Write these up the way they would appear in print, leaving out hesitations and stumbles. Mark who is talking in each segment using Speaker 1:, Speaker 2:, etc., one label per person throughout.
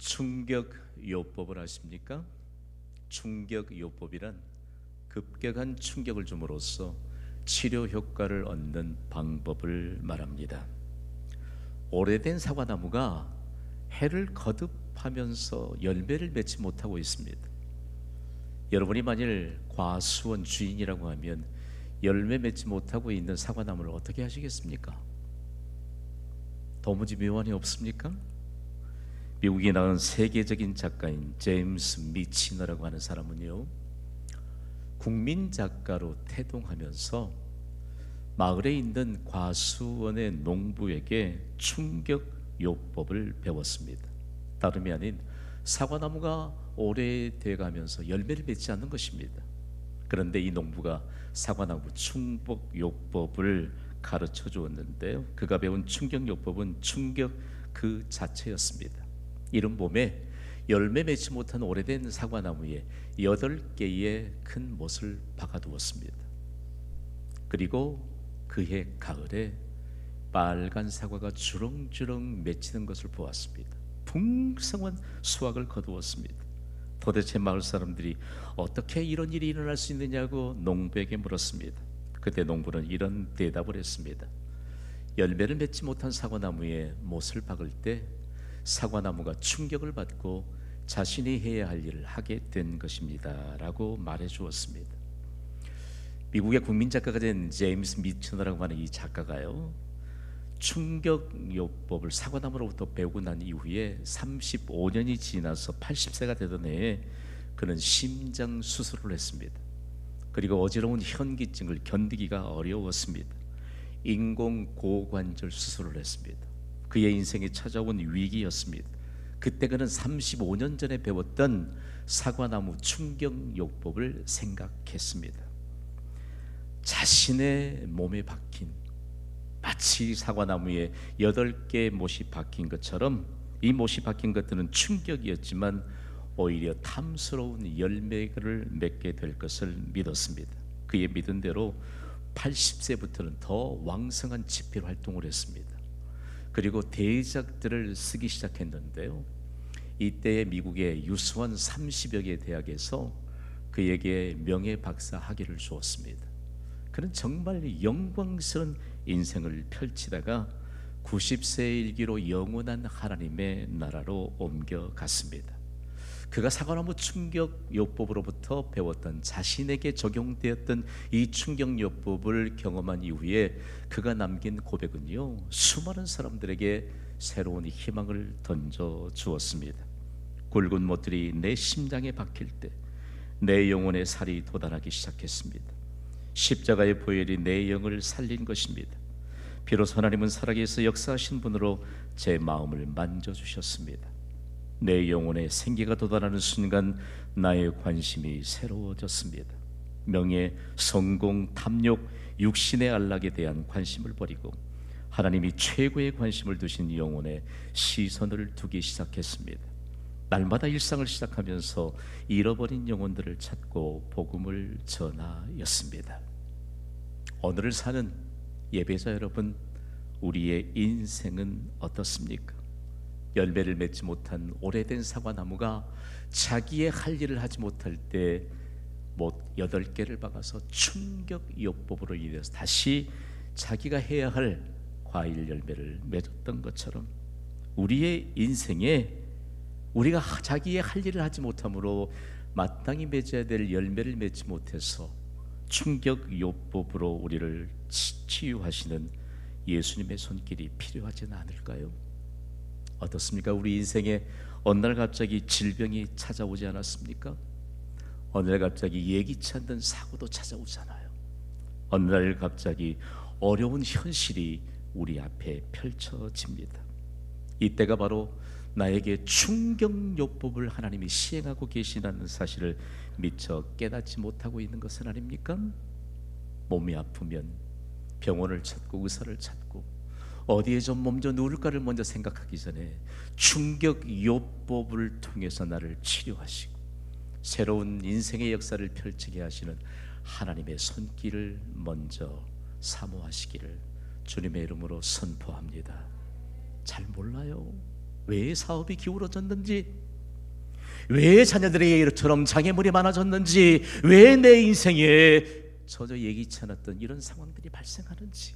Speaker 1: 충격요법을 아십니까? 충격요법이란 급격한 충격을 줌으로써 치료 효과를 얻는 방법을 말합니다. 오래된 사과나무가 해를 거듭하면서 열매를 맺지 못하고 있습니다. 여러분이 만일 과수원 주인이라고 하면 열매 맺지 못하고 있는 사과나무를 어떻게 하시겠습니까? 도무지 묘안이 없습니까? 미국에 나온 세계적인 작가인 제임스 미치너라고 하는 사람은요, 국민 작가로 태동하면서 마을에 있는 과수원의 농부에게 충격요법을 배웠습니다. 다름이 아닌 사과나무가 오래돼 가면서 열매를 맺지 않는 것입니다. 그런데 이 농부가 사과나무 충격요법을 가르쳐 주었는데요, 그가 배운 충격요법은 충격 그 자체였습니다. 이른 봄에 열매 맺지 못한 오래된 사과나무에 8개의 큰 못을 박아두었습니다. 그리고 그해 가을에 빨간 사과가 주렁주렁 맺히는 것을 보았습니다. 풍성한 수확을 거두었습니다. 도대체 마을 사람들이 어떻게 이런 일이 일어날 수 있느냐고 농부에게 물었습니다. 그때 농부는 이런 대답을 했습니다. 열매를 맺지 못한 사과나무에 못을 박을 때 사과나무가 충격을 받고 자신이 해야 할 일을 하게 된 것입니다 라고 말해 주었습니다. 미국의 국민 작가가 된 제임스 미치너라고 하는 이 작가가요, 충격요법을 사과나무로부터 배우고 난 이후에 35년이 지나서 80세가 되던 해에 그는 심장 수술을 했습니다. 그리고 어지러운 현기증을 견디기가 어려웠습니다. 인공고관절 수술을 했습니다. 그의 인생에 찾아온 위기였습니다. 그때 그는 35년 전에 배웠던 사과나무 충격요법을 생각했습니다. 자신의 몸에 박힌, 마치 사과나무에 8개의 못이 박힌 것처럼 이 못이 박힌 것들은 충격이었지만 오히려 탐스러운 열매를 맺게 될 것을 믿었습니다. 그의 믿은 대로 80세부터는 더 왕성한 집필 활동을 했습니다. 그리고 대작들을 쓰기 시작했는데요, 이때의 미국의 유수한 30여 개 대학에서 그에게 명예박사 학위를 주었습니다. 그는 정말 영광스러운 인생을 펼치다가 90세의 일기로 영원한 하나님의 나라로 옮겨갔습니다. 그가 사과나무 충격요법으로부터 배웠던, 자신에게 적용되었던 이 충격요법을 경험한 이후에 그가 남긴 고백은요, 수많은 사람들에게 새로운 희망을 던져 주었습니다. 굵은 못들이 내 심장에 박힐 때 내 영혼의 살이 돋아나기 시작했습니다. 십자가의 보혈이 내 영을 살린 것입니다. 비로소 하나님은 살아계셔 역사하신 분으로 제 마음을 만져주셨습니다. 내 영혼에 생기가 돋아나는 순간 나의 관심이 새로워졌습니다. 명예, 성공, 탐욕, 육신의 안락에 대한 관심을 버리고 하나님이 최고의 관심을 두신 영혼에 시선을 두기 시작했습니다. 날마다 일상을 시작하면서 잃어버린 영혼들을 찾고 복음을 전하였습니다. 오늘을 사는 예배자 여러분, 우리의 인생은 어떻습니까? 열매를 맺지 못한 오래된 사과나무가 자기의 할 일을 하지 못할 때 못 8개를 박아서 충격요법으로 인해서 다시 자기가 해야 할 과일 열매를 맺었던 것처럼, 우리의 인생에 우리가 자기의 할 일을 하지 못함으로 마땅히 맺어야 될 열매를 맺지 못해서 충격요법으로 우리를 치유하시는 예수님의 손길이 필요하지는 않을까요? 어떻습니까? 우리 인생에 어느 날 갑자기 질병이 찾아오지 않았습니까? 어느 날 갑자기 예기치 않는 사고도 찾아오잖아요. 어느 날 갑자기 어려운 현실이 우리 앞에 펼쳐집니다. 이때가 바로 나에게 충격요법을 하나님이 시행하고 계시다는 사실을 미처 깨닫지 못하고 있는 것은 아닙니까? 몸이 아프면 병원을 찾고 의사를 찾고 어디에 좀 먼저 누울까를 먼저 생각하기 전에 충격요법을 통해서 나를 치료하시고 새로운 인생의 역사를 펼치게 하시는 하나님의 손길을 먼저 사모하시기를 주님의 이름으로 선포합니다. 잘 몰라요. 왜 사업이 기울어졌는지, 왜 자녀들에게 이처럼 장애물이 많아졌는지, 왜 내 인생에 전혀 예기치 않았던 이런 상황들이 발생하는지,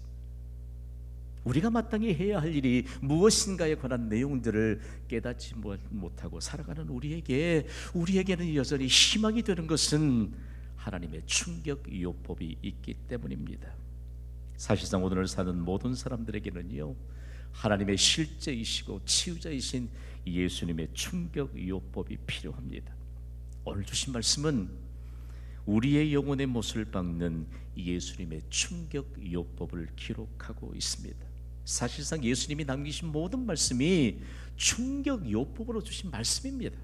Speaker 1: 우리가 마땅히 해야 할 일이 무엇인가에 관한 내용들을 깨닫지 못하고 살아가는 우리에게는 여전히 희망이 되는 것은 하나님의 충격요법이 있기 때문입니다. 사실상 오늘 사는 모든 사람들에게는요, 하나님의 실제이시고 치유자이신 예수님의 충격요법이 필요합니다. 오늘 주신 말씀은 우리의 영혼의 못을 박는 예수님의 충격요법을 기록하고 있습니다. 사실상 예수님이 남기신 모든 말씀이 충격요법으로 주신 말씀입니다.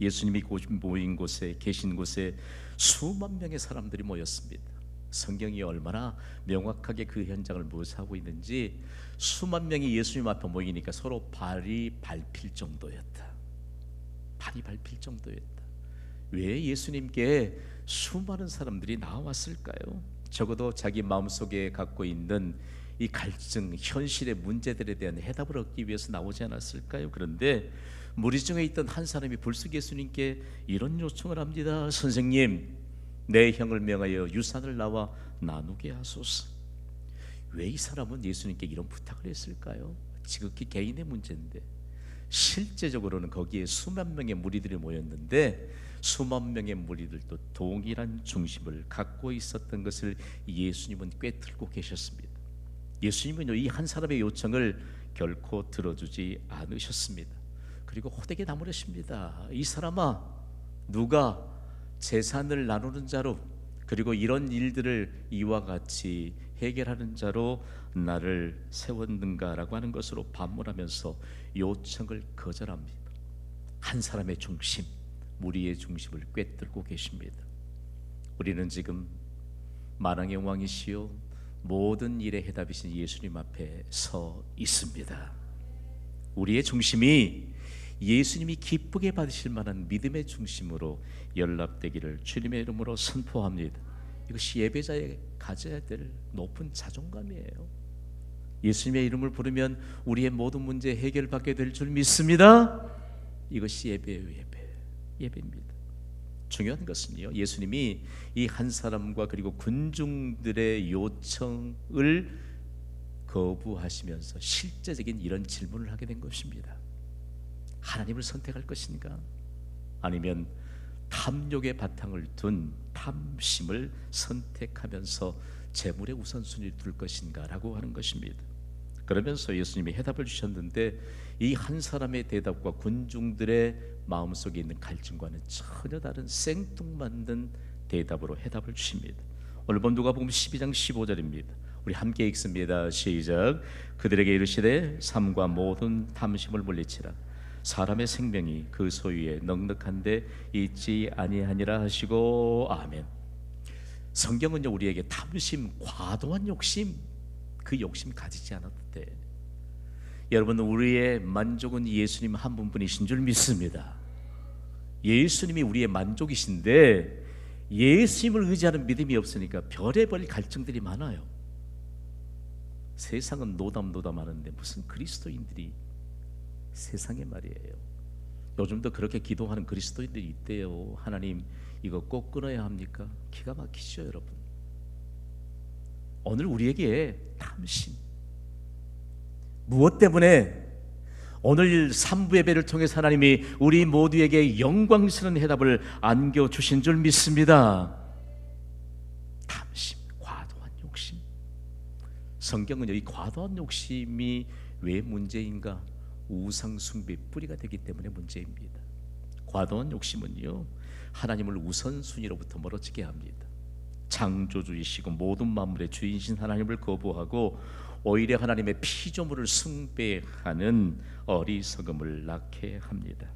Speaker 1: 예수님이 모인 곳에, 계신 곳에 수만 명의 사람들이 모였습니다. 성경이 얼마나 명확하게 그 현장을 묘사하고 있는지, 수만 명이 예수님 앞에 모이니까 서로 발이 밟힐 정도였다. 발이 밟힐 정도였다. 왜 예수님께 수많은 사람들이 나왔을까요? 적어도 자기 마음속에 갖고 있는 이 갈증, 현실의 문제들에 대한 해답을 얻기 위해서 나오지 않았을까요? 그런데 무리 중에 있던 한 사람이 불쑥 예수님께 이런 요청을 합니다. 선생님, 내 형을 명하여 유산을 나와 나누게 하소서. 왜 이 사람은 예수님께 이런 부탁을 했을까요? 지극히 개인의 문제인데, 실제적으로는 거기에 수만 명의 무리들이 모였는데 수만 명의 무리들도 동일한 중심을 갖고 있었던 것을 예수님은 꿰뚫고 계셨습니다. 예수님은 이 한 사람의 요청을 결코 들어주지 않으셨습니다. 그리고 호되게 나무라십니다. 이 사람아, 누가 재산을 나누는 자로, 그리고 이런 일들을 이와 같이 해결하는 자로 나를 세웠는가라고 하는 것으로 반문하면서 요청을 거절합니다. 한 사람의 중심, 무리의 중심을 꿰뚫고 계십니다. 우리는 지금 만왕의 왕이시요 모든 일의 해답이신 예수님 앞에 서 있습니다. 우리의 중심이 예수님이 기쁘게 받으실 만한 믿음의 중심으로 연락되기를 주님의 이름으로 선포합니다. 이것이 예배자의 가져야 될 높은 자존감이에요. 예수님의 이름을 부르면 우리의 모든 문제 해결받게 될 줄 믿습니다. 이것이 예배예요. 예배입니다. 중요한 것은요, 예수님이 이 한 사람과 그리고 군중들의 요청을 거부하시면서 실제적인 이런 질문을 하게 된 것입니다. 하나님을 선택할 것인가? 아니면 탐욕의 바탕을 둔 탐심을 선택하면서 재물의 우선순위를 둘 것인가 라고 하는 것입니다. 그러면서 예수님이 해답을 주셨는데, 이 한 사람의 대답과 군중들의 마음속에 있는 갈증과는 전혀 다른 생뚱맞는 대답으로 해답을 주십니다. 오늘 본 누가복음 12장 15절입니다. 우리 함께 읽습니다. 시작. 그들에게 이르시되 삶과 모든 탐심을 물리치라. 사람의 생명이 그 소유에 넉넉한데 있지 아니하니라 하시고. 아멘. 성경은요, 우리에게 탐심, 과도한 욕심, 그 욕심 가지지 않아도 돼. 여러분, 우리의 만족은 예수님 한 분뿐이신 줄 믿습니다. 예수님이 우리의 만족이신데 예수님을 의지하는 믿음이 없으니까 별의별 갈증들이 많아요. 세상은 노담노담하는데 무슨 그리스도인들이 세상에 말이에요. 요즘도 그렇게 기도하는 그리스도인들이 있대요. 하나님, 이거 꼭 끊어야 합니까? 기가 막히죠, 여러분. 오늘 우리에게 탐심, 무엇 때문에 오늘 3부 예배를 통해서 하나님이 우리 모두에게 영광스러운 해답을 안겨주신 줄 믿습니다. 탐심, 과도한 욕심. 성경은 이 과도한 욕심이 왜 문제인가? 우상 숭배의 뿌리가 되기 때문에 문제입니다. 과도한 욕심은요, 하나님을 우선순위로부터 멀어지게 합니다. 창조주이시고 모든 만물의 주인이신 하나님을 거부하고 오히려 하나님의 피조물을 숭배하는 어리석음을 낳게 합니다.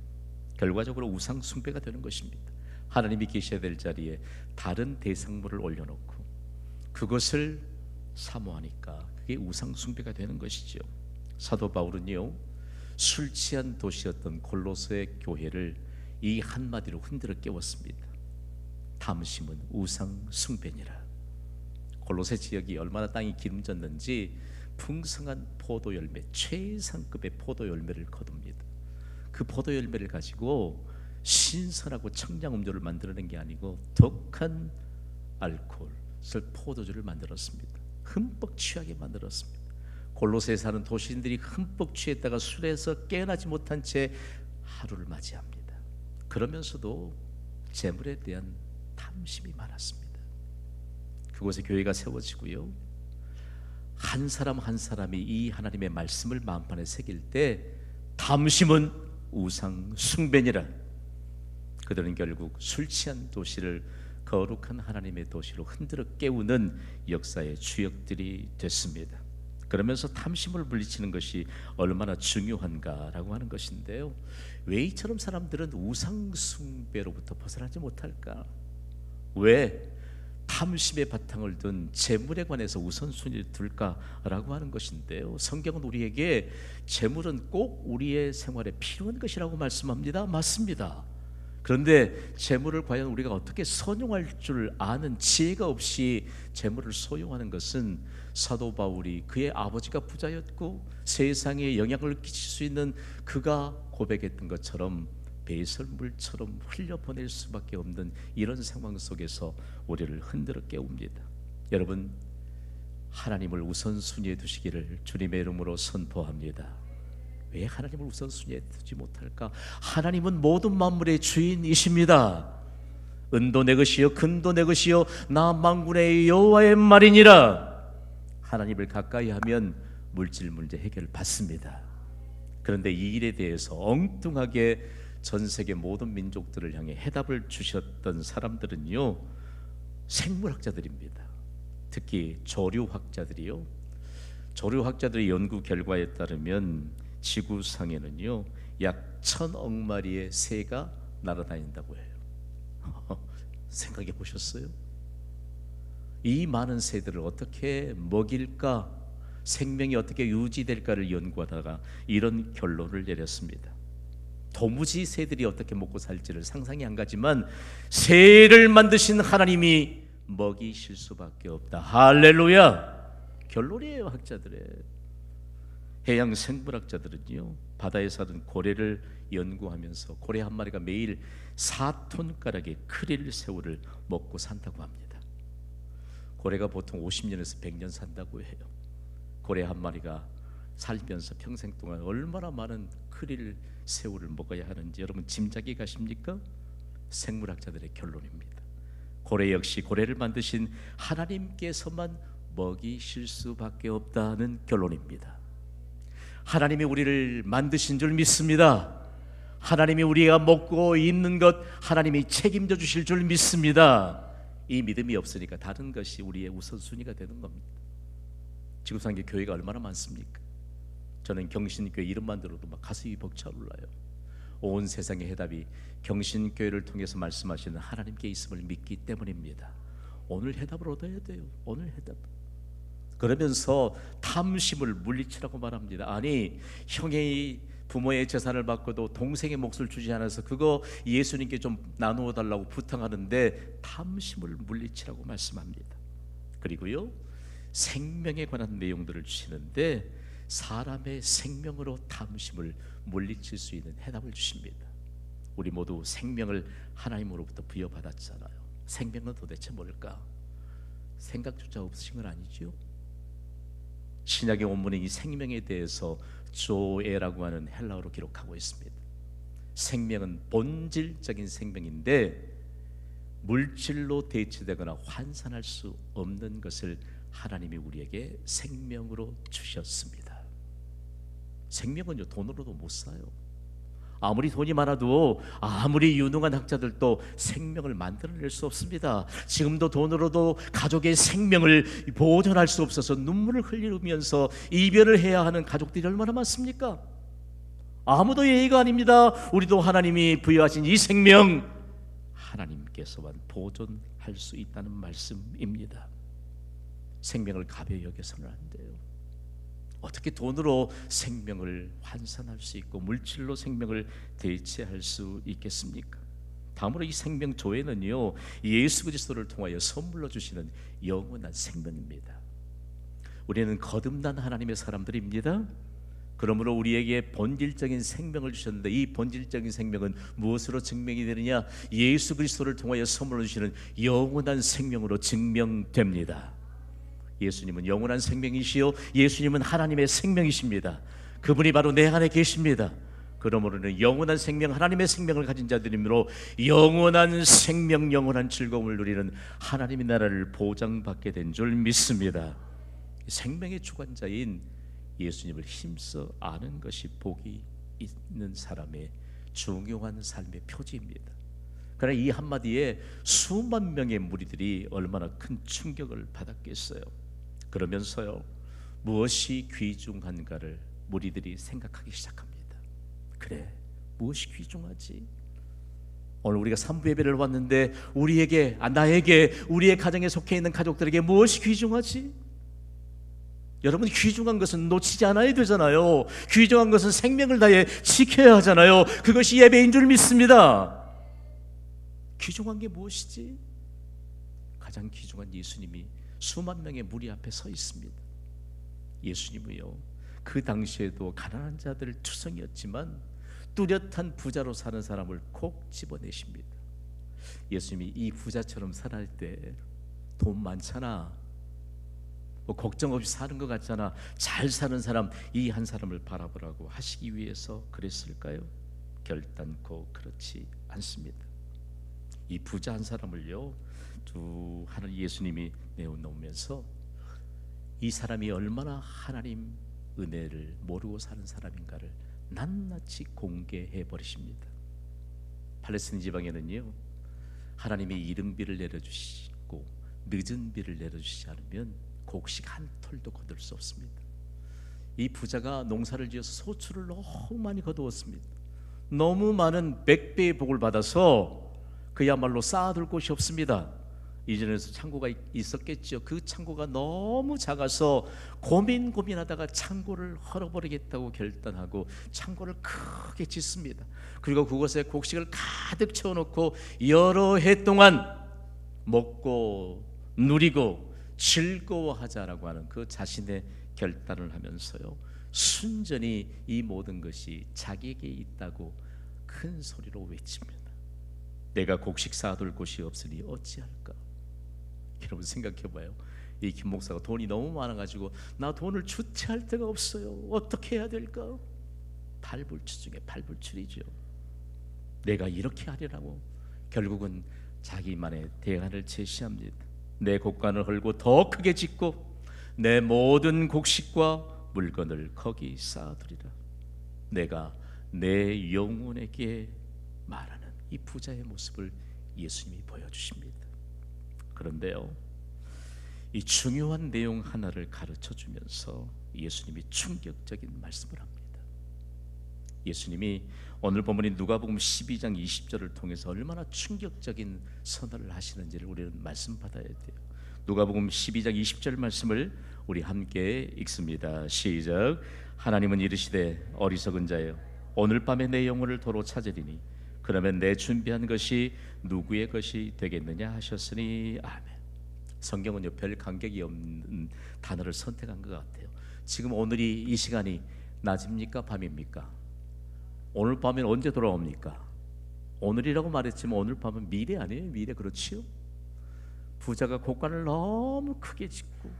Speaker 1: 결과적으로 우상 숭배가 되는 것입니다. 하나님이 계셔야 될 자리에 다른 대상물을 올려놓고 그것을 사모하니까 그게 우상 숭배가 되는 것이죠. 사도 바울은요, 술 취한 도시였던 골로새 교회를 이 한마디로 흔들어 깨웠습니다. 탐심은 우상 숭배니라. 골로새 지역이 얼마나 땅이 기름졌는지 풍성한 포도 열매, 최상급의 포도 열매를 거둡니다. 그 포도 열매를 가지고 신선하고 청량 음료를 만들어낸 게 아니고 독한 알코올, 포도주를 만들었습니다. 흠뻑 취하게 만들었습니다. 골로새에 사는 도시인들이 흠뻑 취했다가 술에서 깨어나지 못한 채 하루를 맞이합니다. 그러면서도 재물에 대한 탐심이 많았습니다. 그곳에 교회가 세워지고요, 한 사람 한 사람이 이 하나님의 말씀을 마음판에 새길 때 탐심은 우상 숭배니라. 그들은 결국 술 취한 도시를 거룩한 하나님의 도시로 흔들어 깨우는 역사의 주역들이 됐습니다. 그러면서 탐심을 물리치는 것이 얼마나 중요한가라고 하는 것인데요, 왜 이처럼 사람들은 우상 숭배로부터 벗어나지 못할까? 왜 탐심의 바탕을 둔 재물에 관해서 우선순위를 둘까라고 하는 것인데요, 성경은 우리에게 재물은 꼭 우리의 생활에 필요한 것이라고 말씀합니다. 맞습니다. 그런데 재물을 과연 우리가 어떻게 선용할 줄 아는 지혜가 없이 재물을 소용하는 것은 사도 바울이 그의 아버지가 부자였고 세상에 영향을 끼칠 수 있는 그가 고백했던 것처럼 배설물처럼 흘려보낼 수밖에 없는 이런 상황 속에서 우리를 흔들어 깨웁니다. 여러분, 하나님을 우선순위에 두시기를 주님의 이름으로 선포합니다. 왜 하나님을 우선순위에 두지 못할까? 하나님은 모든 만물의 주인이십니다. 은도 내 것이요 금도 내 것이요 나 만군의 여호와의 말이니라. 하나님을 가까이 하면 물질 문제 해결 받습니다. 그런데 이 일에 대해서 엉뚱하게 전 세계 모든 민족들을 향해 해답을 주셨던 사람들은요, 생물학자들입니다. 특히 조류학자들이요, 조류학자들의 연구 결과에 따르면 지구상에는요 약 1000억 마리의 새가 날아다닌다고 해요. 생각해 보셨어요? 이 많은 새들을 어떻게 먹일까, 생명이 어떻게 유지될까를 연구하다가 이런 결론을 내렸습니다. 도무지 새들이 어떻게 먹고 살지를 상상이 안 가지만 새를 만드신 하나님이 먹이실 수밖에 없다. 할렐루야! 결론이에요. 학자들의 해양 생물학자들은요, 바다에 사는 고래를 연구하면서 고래 한 마리가 매일 4톤가량의 크릴 새우를 먹고 산다고 합니다. 고래가 보통 50년에서 100년 산다고 해요. 고래 한 마리가 살면서 평생 동안 얼마나 많은 크릴 새우를 먹어야 하는지 여러분 짐작이 가십니까? 생물학자들의 결론입니다. 고래 역시 고래를 만드신 하나님께서만 먹이실 수밖에 없다는 결론입니다. 하나님이 우리를 만드신 줄 믿습니다. 하나님이 우리가 먹고 입는 것 하나님이 책임져 주실 줄 믿습니다. 이 믿음이 없으니까 다른 것이 우리의 우선순위가 되는 겁니다. 지구상에 교회가 얼마나 많습니까? 저는 경신교회 이름만 들어도 막 가슴이 벅차올라요. 온 세상의 해답이 경신교회를 통해서 말씀하시는 하나님께 있음을 믿기 때문입니다. 오늘 해답을 얻어야 돼요. 오늘 해답. 그러면서 탐심을 물리치라고 말합니다. 아니, 형의 부모의 재산을 받고도 동생의 몫을 주지 않아서 그거 예수님께 좀 나누어 달라고 부탁하는데 탐심을 물리치라고 말씀합니다. 그리고요, 생명에 관한 내용들을 주시는데 사람의 생명으로 탐심을 물리칠 수 있는 해답을 주십니다. 우리 모두 생명을 하나님으로부터 부여받았잖아요. 생명은 도대체 뭘까? 생각조차 없으신 건 아니죠? 신약의 원문에 이 생명에 대해서 조에라고 하는 헬라어로 기록하고 있습니다. 생명은 본질적인 생명인데 물질로 대체되거나 환산할 수 없는 것을 하나님이 우리에게 생명으로 주셨습니다. 생명은요 돈으로도 못 사요. 아무리 돈이 많아도 아무리 유능한 학자들도 생명을 만들어낼 수 없습니다. 지금도 돈으로도 가족의 생명을 보존할 수 없어서 눈물을 흘리면서 이별을 해야 하는 가족들이 얼마나 많습니까? 아무도 예의가 아닙니다. 우리도 하나님이 부여하신 이 생명 하나님께서만 보존할 수 있다는 말씀입니다. 생명을 가벼이 여겨서는 안 돼요. 어떻게 돈으로 생명을 환산할 수 있고 물질로 생명을 대체할 수 있겠습니까? 다음으로 이 생명 조회는요 예수 그리스도를 통하여 선물로 주시는 영원한 생명입니다. 우리는 거듭난 하나님의 사람들입니다. 그러므로 우리에게 본질적인 생명을 주셨는데 이 본질적인 생명은 무엇으로 증명이 되느냐? 예수 그리스도를 통하여 선물로 주시는 영원한 생명으로 증명됩니다. 예수님은 영원한 생명이시요 예수님은 하나님의 생명이십니다. 그분이 바로 내 안에 계십니다. 그러므로는 영원한 생명, 하나님의 생명을 가진 자들이므로 영원한 생명, 영원한 즐거움을 누리는 하나님의 나라를 보장받게 된 줄 믿습니다. 생명의 주관자인 예수님을 힘써 아는 것이 복이 있는 사람의 중요한 삶의 표지입니다. 그러나 이 한마디에 수만 명의 무리들이 얼마나 큰 충격을 받았겠어요. 그러면서요, 무엇이 귀중한가를 무리들이 생각하기 시작합니다. 그래, 무엇이 귀중하지? 오늘 우리가 삼부 예배를 왔는데 우리에게, 나에게, 우리의 가정에 속해 있는 가족들에게 무엇이 귀중하지? 여러분, 귀중한 것은 놓치지 않아야 되잖아요. 귀중한 것은 생명을 다해 지켜야 하잖아요. 그것이 예배인 줄 믿습니다. 귀중한 게 무엇이지? 가장 귀중한 예수님이 수만 명의 무리 앞에 서 있습니다. 예수님이요, 그 당시에도 가난한 자들 투성이었지만 뚜렷한 부자로 사는 사람을 콕 집어내십니다. 예수님이 이 부자처럼 살아갈 때 돈 많잖아, 뭐 걱정 없이 사는 것 같잖아, 잘 사는 사람, 이 한 사람을 바라보라고 하시기 위해서 그랬을까요? 결단코 그렇지 않습니다. 이 부자 한 사람을요, 하나님 예수님이 내어놓으면서 이 사람이 얼마나 하나님 은혜를 모르고 사는 사람인가를 낱낱이 공개해 버리십니다. 팔레스틴 지방에는요, 하나님이 이른 비를 내려주시고 늦은 비를 내려주시지 않으면 곡식 한 톨도 거둘 수 없습니다. 이 부자가 농사를 지어서 소출을 너무 많이 거두었습니다. 너무 많은 100배의 복을 받아서 그야말로 쌓아둘 곳이 없습니다. 이전에서 창고가 있었겠죠. 그 창고가 너무 작아서 고민하다가 창고를 헐어버리겠다고 결단하고 창고를 크게 짓습니다. 그리고 그곳에 곡식을 가득 채워놓고 여러 해 동안 먹고 누리고 즐거워하자라고 하는 그 자신의 결단을 하면서요, 순전히 이 모든 것이 자기에게 있다고 큰 소리로 외칩니다. 내가 곡식 쌓아둘 곳이 없으니 어찌할까? 여러분 생각해봐요. 이 김 목사가 돈이 너무 많아가지고 나 돈을 주체할 데가 없어요. 어떻게 해야 될까? 발불출 중에 발불출이죠. 내가 이렇게 하리라고 결국은 자기만의 대안을 제시합니다. 내 곡간을 헐고 더 크게 짓고 내 모든 곡식과 물건을 거기 쌓아두리라. 내가 내 영혼에게 말하는 이 부자의 모습을 예수님이 보여주십니다. 그런데요, 이 중요한 내용 하나를 가르쳐주면서 예수님이 충격적인 말씀을 합니다. 예수님이 오늘 본문이 누가복음 12장 20절을 통해서 얼마나 충격적인 선언을 하시는지를 우리는 말씀 받아야 돼요. 누가복음 12장 20절 말씀을 우리 함께 읽습니다. 시작. 하나님은 이르시되 어리석은 자여, 오늘 밤에 내 영혼을 도로 찾으리니 그러면 내 준비한 것이 누구의 것이 되겠느냐 하셨으니 아멘. 성경은요, 별 간격이 없는 단어를 선택한 것 같아요. 지금 오늘이 이 시간이 낮입니까 밤입니까? 오늘 밤엔 언제 돌아옵니까? 오늘이라고 말했지만 오늘 밤은 미래 아니에요? 미래, 그렇지요? 부자가 곡간을 너무 크게 짓고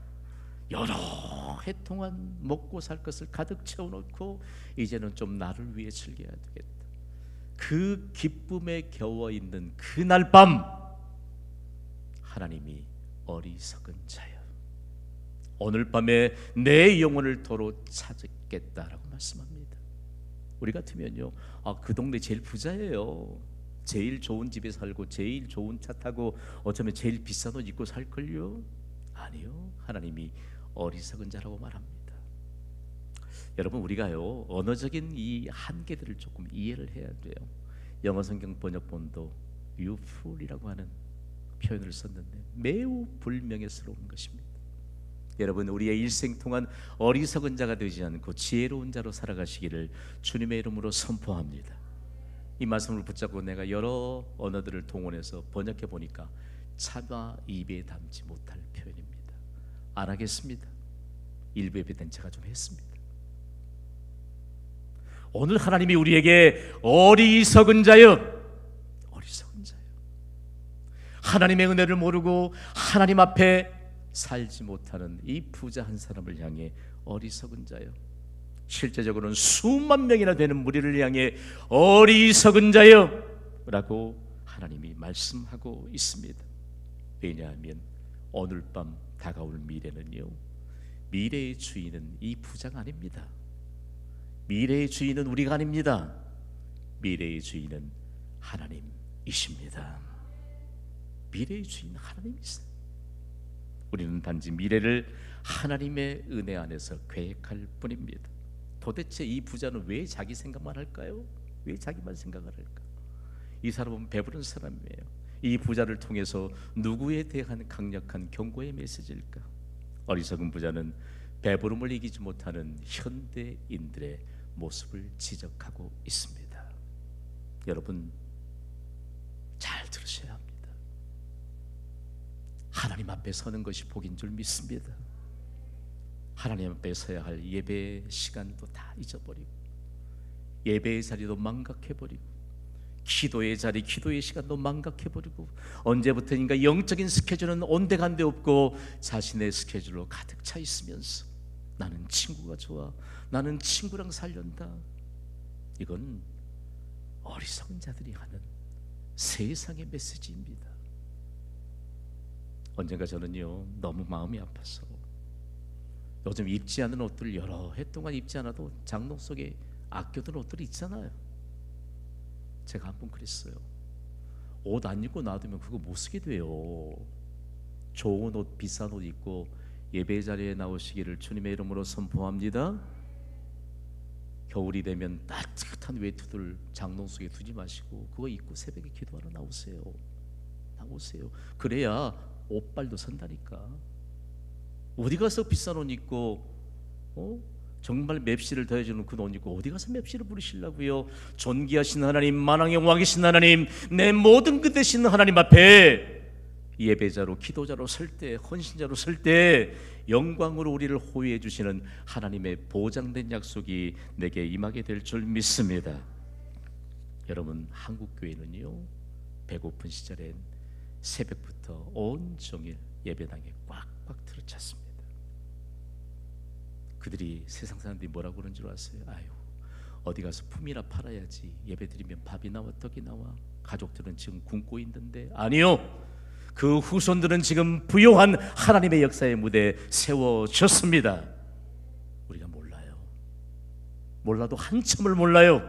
Speaker 1: 여러 해 동안 먹고 살 것을 가득 채워놓고 이제는 좀 나를 위해 즐겨야 되겠다. 그 기쁨에 겨워 있는 그날 밤, 하나님이 어리석은 자여, 오늘 밤에 내 영혼을 도로 찾겠다라고 말씀합니다. 우리 같으면요, 그 동네 제일 부자예요. 제일 좋은 집에 살고 제일 좋은 차 타고 어쩌면 제일 비싼 옷 입고 살걸요? 아니요, 하나님이 어리석은 자라고 말합니다. 여러분, 우리가요, 언어적인 이 한계들을 조금 이해를 해야 돼요. 영어 성경 번역본도 you fool이라고 하는 표현을 썼는데 매우 불명예스러운 것입니다. 여러분, 우리의 일생 동안 어리석은 자가 되지 않고 지혜로운 자로 살아가시기를 주님의 이름으로 선포합니다. 이 말씀을 붙잡고 내가 여러 언어들을 동원해서 번역해 보니까 차마 입에 담지 못할 표현입니다. 안 하겠습니다. 일부 예배 땐 제가 좀 했습니다. 오늘 하나님이 우리에게 어리석은 자여, 어리석은 자여, 하나님의 은혜를 모르고 하나님 앞에 살지 못하는 이 부자 한 사람을 향해 어리석은 자여, 실제적으로는 수만 명이나 되는 무리를 향해 어리석은 자여 라고 하나님이 말씀하고 있습니다. 왜냐하면 오늘 밤 다가올 미래는요, 미래의 주인은 이 부자가 아닙니다. 미래의 주인은 우리가 아닙니다. 미래의 주인은 하나님이십니다. 미래의 주인은 하나님이세요. 우리는 단지 미래를 하나님의 은혜 안에서 계획할 뿐입니다. 도대체 이 부자는 왜 자기 생각만 할까요? 왜 자기만 생각을 할까? 이 사람은 배부른 사람이에요. 이 부자를 통해서 누구에 대한 강력한 경고의 메시지일까? 어리석은 부자는 배부름을 이기지 못하는 현대인들의 모습을 지적하고 있습니다. 여러분, 잘 들으셔야 합니다. 하나님 앞에 서는 것이 복인 줄 믿습니다. 하나님 앞에 서야 할 예배 시간도 다 잊어버리고, 예배의 자리도 망각해버리고, 기도의 자리, 기도의 시간도 망각해버리고, 언제부터인가 영적인 스케줄은 온데간데 없고 자신의 스케줄로 가득 차 있으면서 나는 친구가 좋아, 나는 친구랑 살련다. 이건 어리석은 자들이 하는 세상의 메시지입니다. 언젠가 저는요, 너무 마음이 아파서 요즘 입지 않은 옷들 여러 해 동안 입지 않아도 장롱 속에 아껴둔 옷들이 있잖아요. 제가 한 번 그랬어요. 옷 안 입고 놔두면 그거 못 쓰게 돼요. 좋은 옷, 비싼 옷 입고 예배 자리에 나오시기를 주님의 이름으로 선포합니다. 겨울이 되면 따뜻한 외투들 장롱 속에 두지 마시고 그거 입고 새벽에 기도하러 나오세요. 나오세요. 그래야 옷발도 선다니까. 어디 가서 비싼 옷 입고 정말 맵시를 더해주는 그 옷 입고 어디 가서 맵시를 부르시려고요? 존귀하신 하나님, 만왕의 왕이신 하나님, 내 모든 것 되신 하나님 앞에 예배자로, 기도자로 설 때, 헌신자로 설 때 영광으로 우리를 호위해 주시는 하나님의 보장된 약속이 내게 임하게 될 줄 믿습니다. 여러분, 한국교회는요, 배고픈 시절엔 새벽부터 온종일 예배당에 꽉꽉 들어찼습니다. 그들이, 세상 사람들이 뭐라고 그러는 줄 아세요? 아유, 어디 가서 품이나 팔아야지, 예배 드리면 밥이 나와 떡이 나와, 가족들은 지금 굶고 있는데. 아니요, 그 후손들은 지금 부요한 하나님의 역사의 무대에 세워졌습니다. 우리가 몰라요. 몰라도 한참을 몰라요.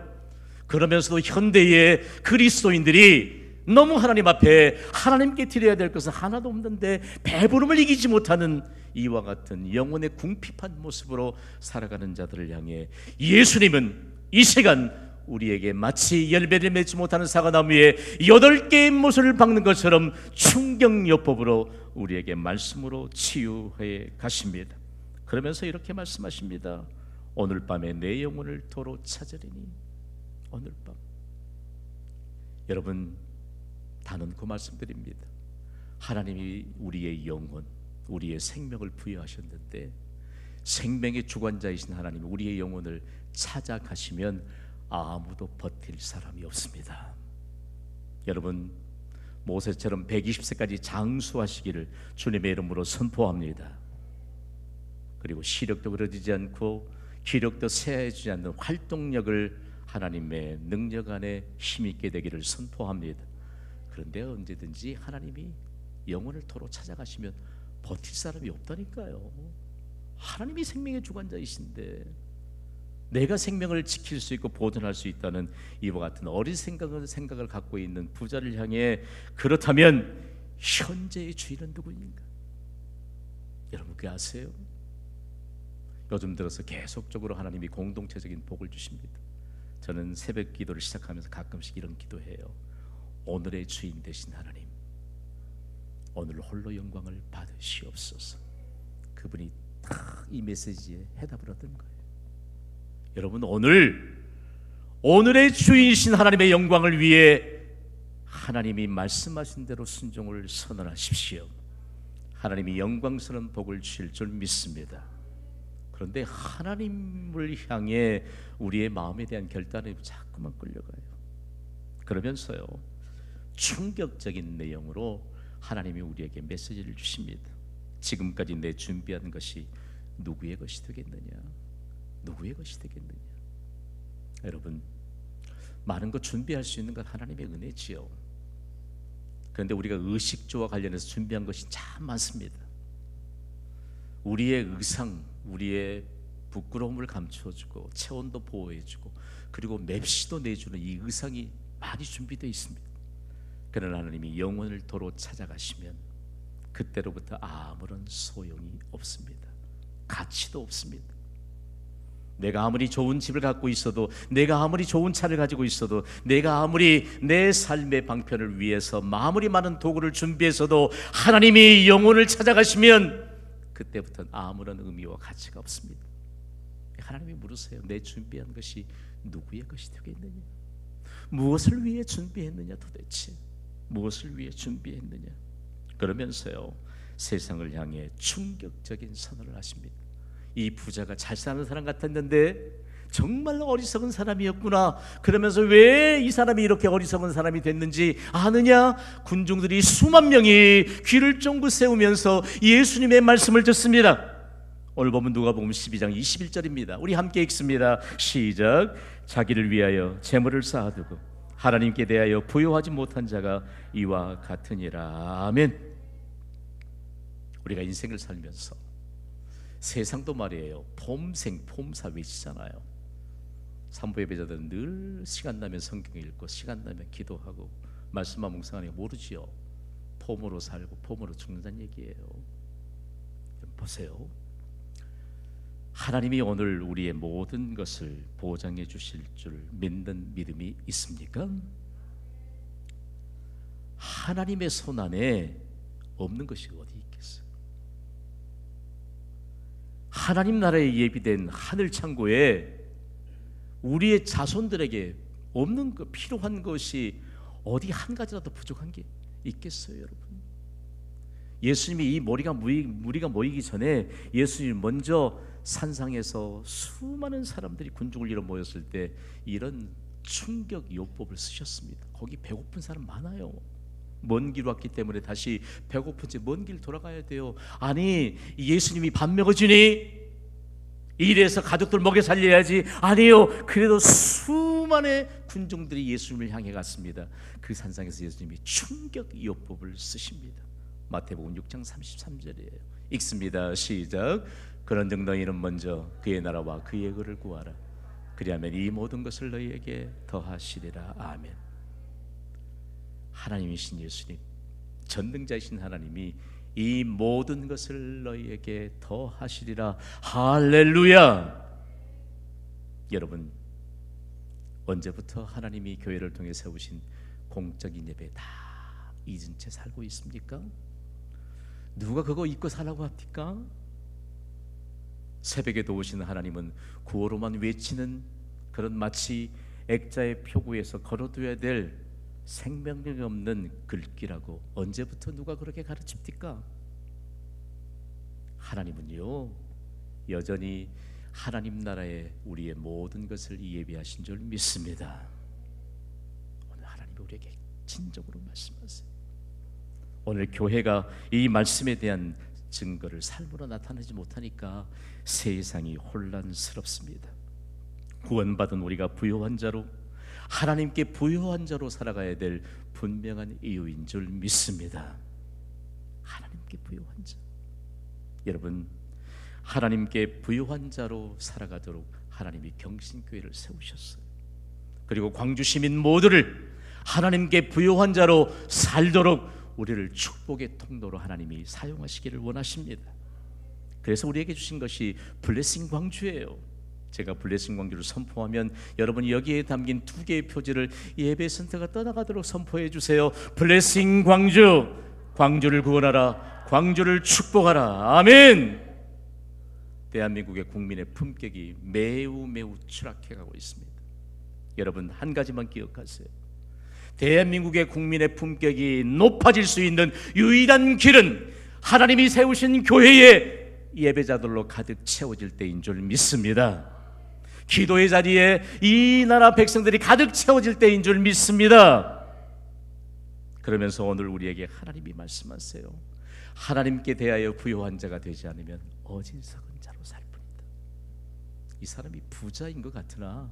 Speaker 1: 그러면서도 현대의 그리스도인들이 너무 하나님 앞에 하나님께 드려야 될 것은 하나도 없는데 배부름을 이기지 못하는 이와 같은 영혼의 궁핍한 모습으로 살아가는 자들을 향해 예수님은 이 시간 우리에게 마치 열매를 맺지 못하는 사과나무에 8개의 못을 박는 것처럼 충격요법으로 우리에게 말씀으로 치유해 가십니다. 그러면서 이렇게 말씀하십니다. 오늘 밤에 내 영혼을 도로 찾으리니. 오늘 밤, 여러분, 단언코 말씀드립니다. 하나님이 우리의 영혼, 우리의 생명을 부여하셨는데 생명의 주관자이신 하나님이 우리의 영혼을 찾아가시면 아무도 버틸 사람이 없습니다. 여러분, 모세처럼 120세까지 장수하시기를 주님의 이름으로 선포합니다. 그리고 시력도 그러지지 않고 기력도 쇠해지지 않는 활동력을 하나님의 능력 안에 힘있게 되기를 선포합니다. 그런데 언제든지 하나님이 영혼을 도로 찾아가시면 버틸 사람이 없다니까요. 하나님이 생명의 주관자이신데 내가 생명을 지킬 수 있고 보존할 수 있다는 이와 같은 어린 생각을 갖고 있는 부자를 향해, 그렇다면 현재의 주인은 누구인가? 여러분, 그게 아세요? 요즘 들어서 계속적으로 하나님이 공동체적인 복을 주십니다. 저는 새벽 기도를 시작하면서 가끔씩 이런 기도해요. 오늘의 주인 되신 하나님, 오늘 홀로 영광을 받으시옵소서. 그분이 딱 이 메시지에 해답을 얻은 거예요. 여러분, 오늘의 주인이신 하나님의 영광을 위해 하나님이 말씀하신 대로 순종을 선언하십시오. 하나님이 영광스러운 복을 주실 줄 믿습니다. 그런데 하나님을 향해 우리의 마음에 대한 결단이 자꾸만 끌려가요. 그러면서요, 충격적인 내용으로 하나님이 우리에게 메시지를 주십니다. 지금까지 내 준비한 것이 누구의 것이 되겠느냐? 누구의 것이 되겠느냐? 여러분, 많은 것 준비할 수 있는 건 하나님의 은혜지요. 그런데 우리가 의식주와 관련해서 준비한 것이 참 많습니다. 우리의 의상, 우리의 부끄러움을 감춰주고 체온도 보호해주고 그리고 맵시도 내주는 이 의상이 많이 준비되어 있습니다. 그러나 하나님이 영혼을 도로 찾아가시면 그때로부터 아무런 소용이 없습니다. 가치도 없습니다. 내가 아무리 좋은 집을 갖고 있어도, 내가 아무리 좋은 차를 가지고 있어도, 내가 아무리 내 삶의 방편을 위해서 아무리 많은 도구를 준비해서도 하나님이 영혼을 찾아가시면 그때부터는 아무런 의미와 가치가 없습니다. 하나님이 물으세요. 내 준비한 것이 누구의 것이 되겠느냐? 무엇을 위해 준비했느냐? 도대체 무엇을 위해 준비했느냐? 그러면서요, 세상을 향해 충격적인 선언을 하십니다. 이 부자가 잘 사는 사람 같았는데 정말 어리석은 사람이었구나. 그러면서 왜 이 사람이 이렇게 어리석은 사람이 됐는지 아느냐? 군중들이 수만 명이 귀를 쫑긋 세우면서 예수님의 말씀을 듣습니다. 오늘 보면 누가복음 12장 21절입니다. 우리 함께 읽습니다. 시작. 자기를 위하여 재물을 쌓아두고 하나님께 대하여 부요하지 못한 자가 이와 같으니라. 아멘. 우리가 인생을 살면서 세상도 말이에요, 폼사 외치잖아요. 산부 예배자들은 늘 시간 나면 성경 읽고 시간 나면 기도하고 말씀만 묵상하는 거 모르지요. 폼으로 살고 폼으로 죽는다는 얘기예요. 보세요. 하나님이 오늘 우리의 모든 것을 보장해 주실 줄 믿는 믿음이 있습니까? 하나님의 손 안에 없는 것이 어디 있겠어요? 하나님 나라에 예비된 하늘 창고에 우리의 자손들에게 없는 것, 필요한 것이 어디 한 가지라도 부족한 게 있겠어요, 여러분? 예수님이 이 무리가 모이기 전에 예수님 먼저 산상에서 수많은 사람들이 군중을 이뤄 모였을 때 이런 충격 요법을 쓰셨습니다. 거기 배고픈 사람 많아요. 먼 길 왔기 때문에 다시 배고픈지 먼 길 돌아가야 돼요. 아니, 예수님이 밥 먹어주니? 이래서 가족들 먹여 살려야지. 아니요. 그래도 수많은 군중들이 예수님을 향해 갔습니다. 그 산상에서 예수님이 충격 요법을 쓰십니다. 마태복음 6장 33절이에요. 읽습니다. 시작. 그런즉 너희는 먼저 그의 나라와 그의 의를 구하라. 그리하면 이 모든 것을 너희에게 더하시리라. 아멘. 하나님이신 예수님, 전능자이신 하나님이 이 모든 것을 너희에게 더하시리라. 할렐루야. 여러분, 언제부터 하나님이 교회를 통해 세우신 공적인 예배 다 잊은 채 살고 있습니까? 누가 그거 잊고 살라고 합니까? 새벽에도 오시는 하나님은 구호로만 외치는 그런 마치 액자의 표구에서 걸어둬야 될 생명력이 없는 글귀라고 언제부터 누가 그렇게 가르칩니까? 하나님은요, 여전히 하나님 나라에 우리의 모든 것을 예비하신 줄 믿습니다. 오늘 하나님이 우리에게 진정으로 말씀하세요. 오늘 교회가 이 말씀에 대한 증거를 삶으로 나타내지 못하니까 세상이 혼란스럽습니다. 구원받은 우리가 부요한 자로, 하나님께 부요한 자로 살아가야 될 분명한 이유인 줄 믿습니다. 하나님께 부요한 자. 여러분, 하나님께 부요한 자로 살아가도록 하나님이 경신교회를 세우셨어요. 그리고 광주 시민 모두를 하나님께 부요한 자로 살도록 우리를 축복의 통로로 하나님이 사용하시기를 원하십니다. 그래서 우리에게 주신 것이 블레싱 광주예요. 제가 블레싱 광주를 선포하면 여러분이 여기에 담긴 두 개의 표지를 예배 센터가 떠나가도록 선포해 주세요. 블레싱 광주, 광주를 구원하라, 광주를 축복하라. 아멘. 대한민국의 국민의 품격이 매우 추락해가고 있습니다. 여러분, 한 가지만 기억하세요. 대한민국의 국민의 품격이 높아질 수 있는 유일한 길은 하나님이 세우신 교회에 예배자들로 가득 채워질 때인 줄 믿습니다. 기도의 자리에 이 나라 백성들이 가득 채워질 때인 줄 믿습니다. 그러면서 오늘 우리에게 하나님이 말씀하세요. 하나님께 대하여 부요한 자가 되지 않으면 어리석은 자로 살 뿐이다. 이 사람이 부자인 것 같으나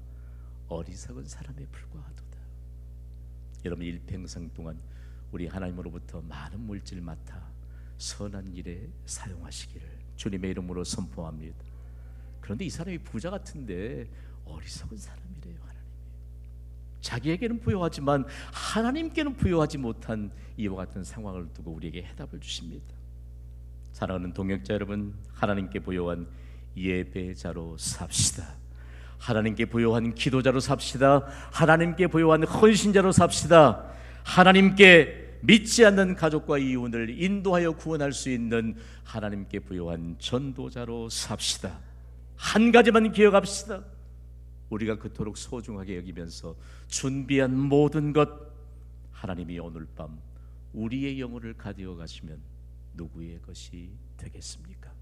Speaker 1: 어리석은 사람에 불과하도다. 여러분, 일평생 동안 우리 하나님으로부터 많은 물질 맡아 선한 일에 사용하시기를 주님의 이름으로 선포합니다. 그런데 이 사람이 부자 같은데 어리석은 사람이래요. 하나님이 자기에게는 부요하지만 하나님께는 부요하지 못한 이와 같은 상황을 두고 우리에게 해답을 주십니다. 사랑하는 동역자 여러분, 하나님께 부요한 예배자로 삽시다. 하나님께 부요한 기도자로 삽시다. 하나님께 부요한 헌신자로 삽시다. 하나님께 믿지 않는 가족과 이웃을 인도하여 구원할 수 있는 하나님께 부요한 전도자로 삽시다. 한 가지만 기억합시다. 우리가 그토록 소중하게 여기면서 준비한 모든 것, 하나님이 오늘 밤 우리의 영혼을 가져가시면 누구의 것이 되겠습니까?